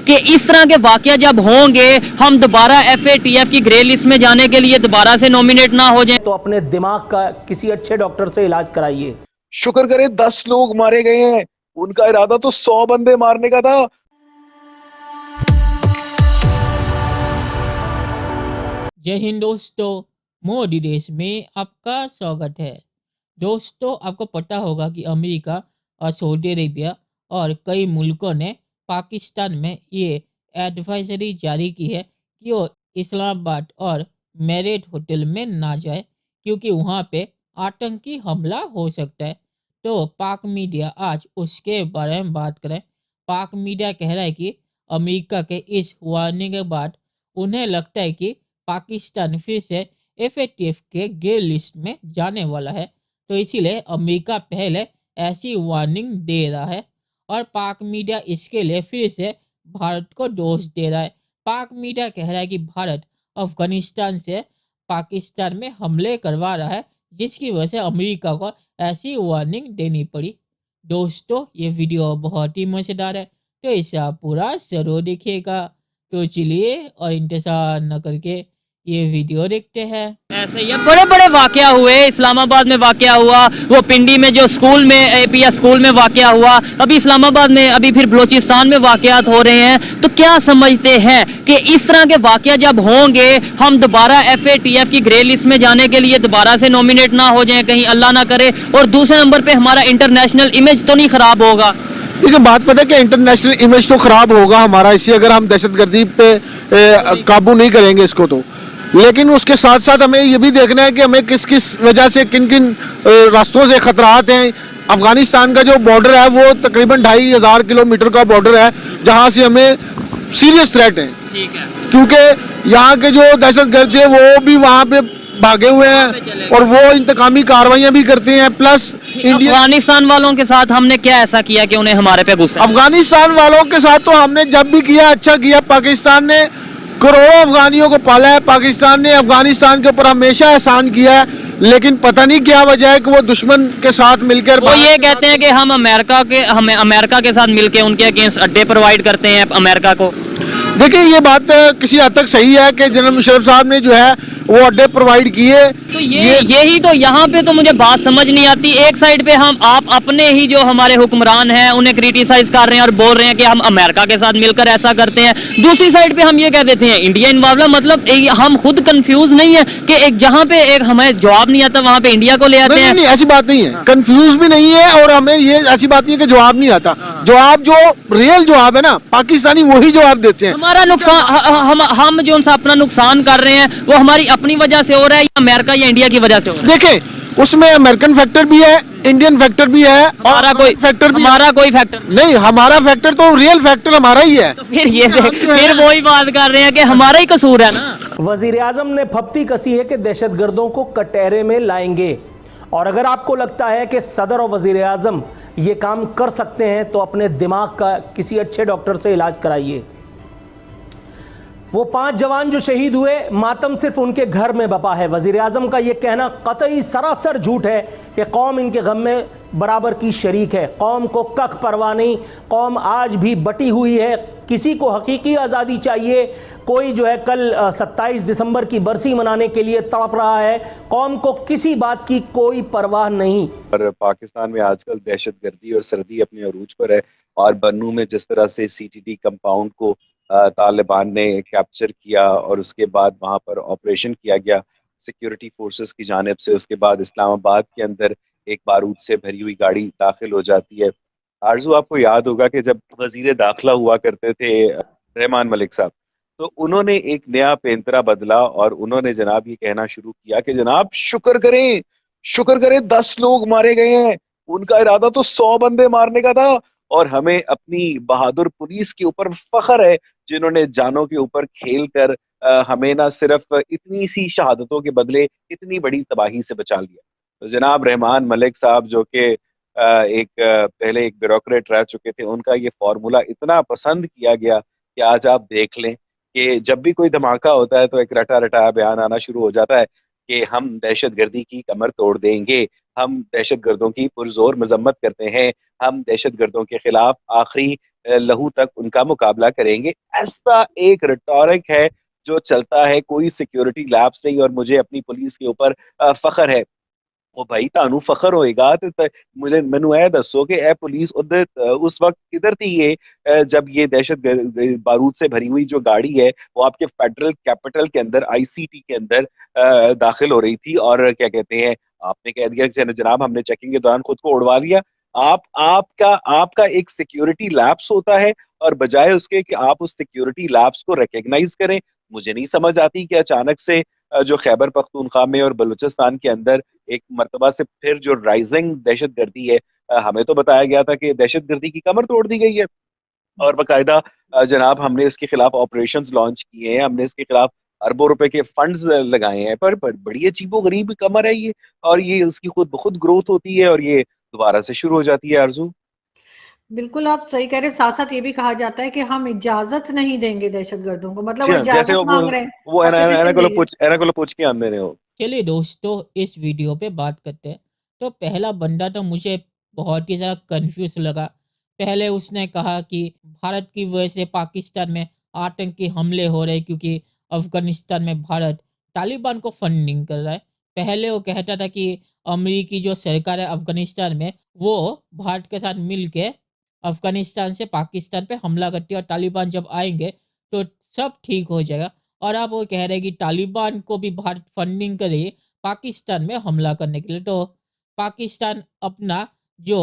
कि इस तरह के वाकया जब होंगे हम दोबारा FATF की ग्रे लिस्ट में जाने के लिए दोबारा से नॉमिनेट ना हो जाएं। तो अपने दिमाग का किसी अच्छे डॉक्टर से इलाज कराइए। शुक्र करें 10 लोग मारे गए हैं, उनका इरादा तो 100 बंदे मारने का था। जय हिंद दोस्तों, मोदी देश में आपका स्वागत है। दोस्तों, आपको पता होगा कि अमेरिका और सऊदी अरेबिया और कई मुल्कों ने पाकिस्तान में ये एडवाइजरी जारी की है कि वो इस्लामाबाद और मेरिट होटल में ना जाए क्योंकि वहाँ पे आतंकी हमला हो सकता है। तो पाक मीडिया आज उसके बारे में बात करें। पाक मीडिया कह रहा है कि अमेरिका के इस वार्निंग के बाद उन्हें लगता है कि पाकिस्तान फिर से FATF के ग्रे लिस्ट में जाने वाला है, तो इसीलिए अमेरिका पहले ऐसी वार्निंग दे रहा है और पाक मीडिया इसके लिए फिर से भारत को दोष दे रहा है। पाक मीडिया कह रहा है कि भारत अफगानिस्तान से पाकिस्तान में हमले करवा रहा है, जिसकी वजह से अमेरिका को ऐसी वार्निंग देनी पड़ी। दोस्तों, ये वीडियो बहुत ही मज़ेदार है, तो इसे आप पूरा ज़रूर देखिएगा। तो चलिए और इंतज़ार न करके ये वीडियो देखते हैं। ऐसे ये बड़े बड़े वाकया हुए, इस्लामाबाद में वाकया हुआ, वो पिंडी में जो स्कूल में APS स्कूल में वाकया हुआ, अभी इस्लामाबाद में, अभी फिर बलूचिस्तान में वाकयात हो रहे हैं। तो क्या समझते हैं कि इस तरह के वाकया जब होंगे हम दोबारा FATF की ग्रे लिस्ट में जाने के लिए दोबारा से नॉमिनेट ना हो जाएं, कहीं अल्लाह ना करे, और दूसरे नंबर पे हमारा इंटरनेशनल इमेज तो नहीं खराब होगा? देखिए, बात पता है कि इंटरनेशनल इमेज तो खराब होगा हमारा, इसी अगर हम दहशतगर्दी पे काबू नहीं करेंगे इसको तो। लेकिन उसके साथ साथ हमें ये भी देखना है कि हमें किस किस वजह से किन किन रास्तों से खतरात हैं। अफगानिस्तान का जो बॉर्डर है वो तकरीबन 2500 किलोमीटर का बॉर्डर है, जहाँ से हमें सीरियस थ्रेट है। ठीक है, क्योंकि यहाँ के जो दहशतगर्द है वो भी वहाँ पे भागे हुए हैं और वो इंतकामी कार्रवाइयाँ भी करते हैं। प्लस अफगानिस्तान वालों के साथ हमने क्या ऐसा किया कि उन्हें हमारे पे गुस्सा? अफगानिस्तान वालों के साथ तो हमने जब भी किया अच्छा किया। पाकिस्तान ने करोड़ों अफगानियों को पाला है, पाकिस्तान ने अफगानिस्तान के ऊपर हमेशा एहसान किया है, लेकिन पता नहीं क्या वजह है कि वो दुश्मन के साथ मिलकर वो ये कहते हैं कि हम अमेरिका के साथ मिलकर उनके अगेंस्ट अड्डे प्रोवाइड करते हैं अमेरिका को। देखिए, ये बात किसी हद तक सही है कि जनरल मुशर्रफ साहब ने जो है वो अड्डे प्रोवाइड किए। तो यही तो यहाँ पे तो मुझे बात समझ नहीं आती। एक साइड पे आप अपने ही जो हमारे हुक्मरान हैं उन्हें क्रिटिसाइज कर रहे हैं और बोल रहे हैं कि हम अमेरिका के साथ मिलकर ऐसा करते हैं, दूसरी साइड पे हम ये कह देते हैं इंडिया इन्वॉल्व। मतलब हम खुद कंफ्यूज नहीं है कि एक जहाँ पे एक हमें जवाब नहीं आता वहाँ पे इंडिया को ले आते हैं? नहीं, ऐसी बात नहीं है, कंफ्यूज भी नहीं है और हमें ये ऐसी बात नहीं है कि जवाब नहीं आता। जवाब जो रियल जवाब है ना, पाकिस्तानी वही जवाब देते हैं। हमारा नुकसान हम जो उनसे अपना नुकसान कर रहे हैं वो हमारी अपनी वजह से हो रहा है या अमेरिका या इंडिया की वजह से हो रहा है? देखें, उसमें अमेरिकन फैक्टर भी है, इंडियन फैक्टर भी है, हमारा कोई फैक्टर नहीं। हमारा फैक्टर तो रियल फैक्टर हमारा ही है। तो फिर वही बात कर रहे हैं कि हमारा ही कसूर है ना। वजीर आजम ने फप्ती कसी है कि दहशतगर्दों को कटहरे में लाएंगे, और अगर आपको लगता है कि सदर और वजीर आजम ये काम कर सकते हैं तो अपने दिमाग का किसी अच्छे डॉक्टर से इलाज कराइए। वो 5 जवान जो शहीद हुए, मातम सिर्फ उनके घर में बपा है। वजीर आजम का ये कहना कतई सरासर झूठ है कि कौम इनके गम में बराबर की शरीक है। कौम को कख परवाह नहीं, कौम आज भी बटी हुई है। किसी को हकीकी आज़ादी चाहिए, कोई जो है कल 27 दिसंबर की बरसी मनाने के लिए तड़प रहा है। कौम को किसी बात की कोई परवाह नहीं। पर पाकिस्तान में आजकल दहशतगर्दी और सर्दी अपने अरूज पर है, और बन्नू में जिस तरह से CTT कंपाउंड को तालिबान ने कैप्चर किया और उसके बाद वहाँ पर ऑपरेशन किया गया सिक्योरिटी फोर्सेस की जानिब से, उसके बाद इस्लामाबाद के अंदर एक बारूद से भरी हुई गाड़ी दाखिल हो जाती है। आरजू, आपको याद होगा कि जब वजीर दाखिला हुआ करते थे रहमान मलिक साहब, तो उन्होंने एक नया पेंतरा बदला और उन्होंने जनाब ये कहना शुरू किया कि जनाब शुक्र करें 10 लोग मारे गए हैं, उनका इरादा तो 100 बंदे मारने का था, और हमें अपनी बहादुर पुलिस के ऊपर फख्र है जिन्होंने जानों के ऊपर खेल कर हमें ना सिर्फ इतनी सी शहादतों के बदले इतनी बड़ी तबाही से बचा लिया। तो जनाब रहमान मलिक साहब, जो कि पहले एक ब्यूरोक्रेट रह चुके थे, उनका ये फार्मूला इतना पसंद किया गया कि आज आप देख लें कि जब भी कोई धमाका होता है तो एक रटा रटाया बयान आना शुरू हो जाता है कि हम दहशतगर्दी की कमर तोड़ देंगे, हम दहशतगर्दों की पुरजोर मजम्मत करते हैं, हम दहशतगर्दों के खिलाफ आखिरी लहू तक उनका मुकाबला करेंगे। ऐसा एक रिटॉरिक है जो चलता है, कोई सिक्योरिटी लैब्स नहीं और मुझे अपनी पुलिस के ऊपर फख्र है। ਉਹ ਭਾਈ ਤੁਹਾਨੂੰ ਫਖਰ ਹੋਏਗਾ ਤੇ मुझे ਮੈਨੂੰ ਇਹ ਦੱਸो कि ए पुलिस उधर उस वक्त किधर थी ये जब ये दहशत बारूद से भरी हुई जो गाड़ी है वो आपके फेडरल कैपिटल के अंदर आईसीटी के अंदर दाखिल हो रही थी और क्या कहते हैं आपने कह दिया कि जनाब हमने चेकिंग के दौरान खुद को उड़वा लिया। आपका एक सिक्योरिटी लैप्स होता है और बजाय उसके कि आप उस सिक्योरिटी लैप्स को रिकग्नाइज करें, मुझे नहीं समझ आती कि अचानक से जो खैबर पख्तूनख्वा में और बलूचिस्तान के अंदर एक मर्तबा से फिर जो राइजिंग दहशतगर्दी है, हमें तो बताया गया था कि दहशतगर्दी की कमर तोड़ दी गई है और बाकायदा जनाब हमने इसके खिलाफ ऑपरेशंस लॉन्च किए हैं, हमने इसके खिलाफ अरबों रुपए के फंड्स लगाए हैं, पर बड़ी अजीबो गरीब कमर है ये और ये उसकी खुद ब खुद ग्रोथ होती है और ये दोबारा से शुरू हो जाती है आरजू। बिल्कुल आप सही कह रहे हैं। साथ-साथ ये भी कहा जाता है कि हम इजाज़त नहीं देंगे दहशतगर्दों को, मतलब जी वो हाँ, जैसे इजाज़त माँग रहे हैं, वो परमिशन दे रहे हैं। एना को पूछ के आंदे ने हो। चलिए दोस्तों, इस वीडियो पे बात करते हैं। तो पहला बंदा तो मुझे बहुत ही ज़्यादा कंफ्यूज लगा। पहले उसने कहा कि भारत की वजह से पाकिस्तान में आतंकी हमले हो रहे क्योंकि अफ़गानिस्तान में भारत तालिबान को फंडिंग कर रहा है। पहले वो कहता था कि अमेरिकी जो सरकार है अफ़गानिस्तान में, वो भारत के साथ मिल के अफ़गानिस्तान से पाकिस्तान पे हमला करती है और तालिबान जब आएँगे तो सब ठीक हो जाएगा। और अब वो कह रहे हैं कि तालिबान को भी भारत फंडिंग करे पाकिस्तान में हमला करने के लिए। तो पाकिस्तान अपना जो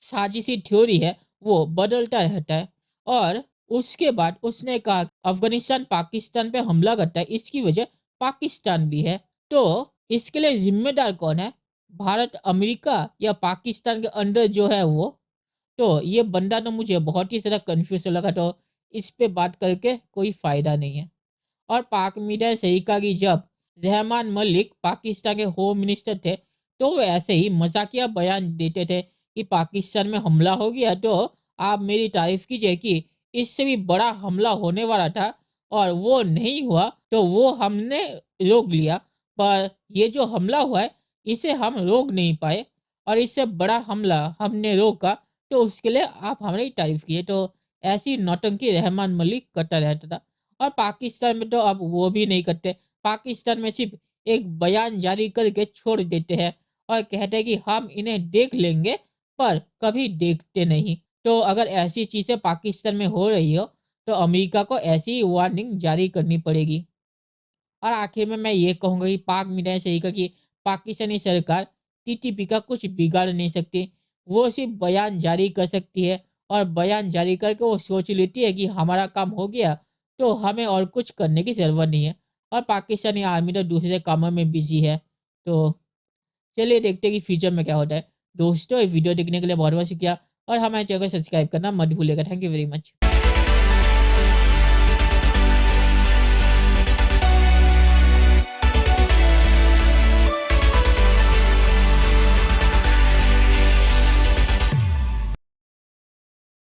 साजिशी थ्योरी है वो बदलता रहता है। और उसके बाद उसने कहा अफगानिस्तान पाकिस्तान पे हमला करता है, इसकी वजह पाकिस्तान भी है। तो इसके लिए जिम्मेदार कौन है, भारत, अमेरिका या पाकिस्तान के अंदर जो है वो? तो ये बंदा तो मुझे बहुत ही ज़्यादा कन्फ्यूज़ लगा। तो इस पे बात करके कोई फ़ायदा नहीं है। और पाक मीडिया ने सही कहा कि जब रहमान मलिक पाकिस्तान के होम मिनिस्टर थे तो वो ऐसे ही मजाकिया बयान देते थे कि पाकिस्तान में हमला हो गया तो आप मेरी तारीफ कीजिए कि इससे भी बड़ा हमला होने वाला था और वो नहीं हुआ तो वो हमने रोक लिया, पर ये जो हमला हुआ है इसे हम रोक नहीं पाए और इससे बड़ा हमला हमने रोका, तो उसके लिए आप हमारी तारीफ कीजिए। तो ऐसी नौटंकी रहमान मलिक करता रहता था। और पाकिस्तान में तो अब वो भी नहीं करते। पाकिस्तान में सिर्फ एक बयान जारी करके छोड़ देते हैं और कहते हैं कि हम इन्हें देख लेंगे, पर कभी देखते नहीं। तो अगर ऐसी चीज़ें पाकिस्तान में हो रही हो तो अमेरिका को ऐसी वार्निंग जारी करनी पड़ेगी। और आखिर में मैं ये कहूँगा कि पाक मीडिया ने सही कहा कि पाकिस्तानी सरकार टीटीपी का कुछ बिगाड़ नहीं सकती। वो सिर्फ बयान जारी कर सकती है और बयान जारी करके वो सोच लेती है कि हमारा काम हो गया, तो हमें और कुछ करने की ज़रूरत नहीं है। और पाकिस्तानी आर्मी तो दूसरे कामों में बिज़ी है। तो चलिए देखते हैं कि फ्यूचर में क्या होता है। दोस्तों, ये वीडियो देखने के लिए बहुत-बहुत शुक्रिया और हमारे चैनल को सब्सक्राइब करना मत भूलिएगा। Thank you very much.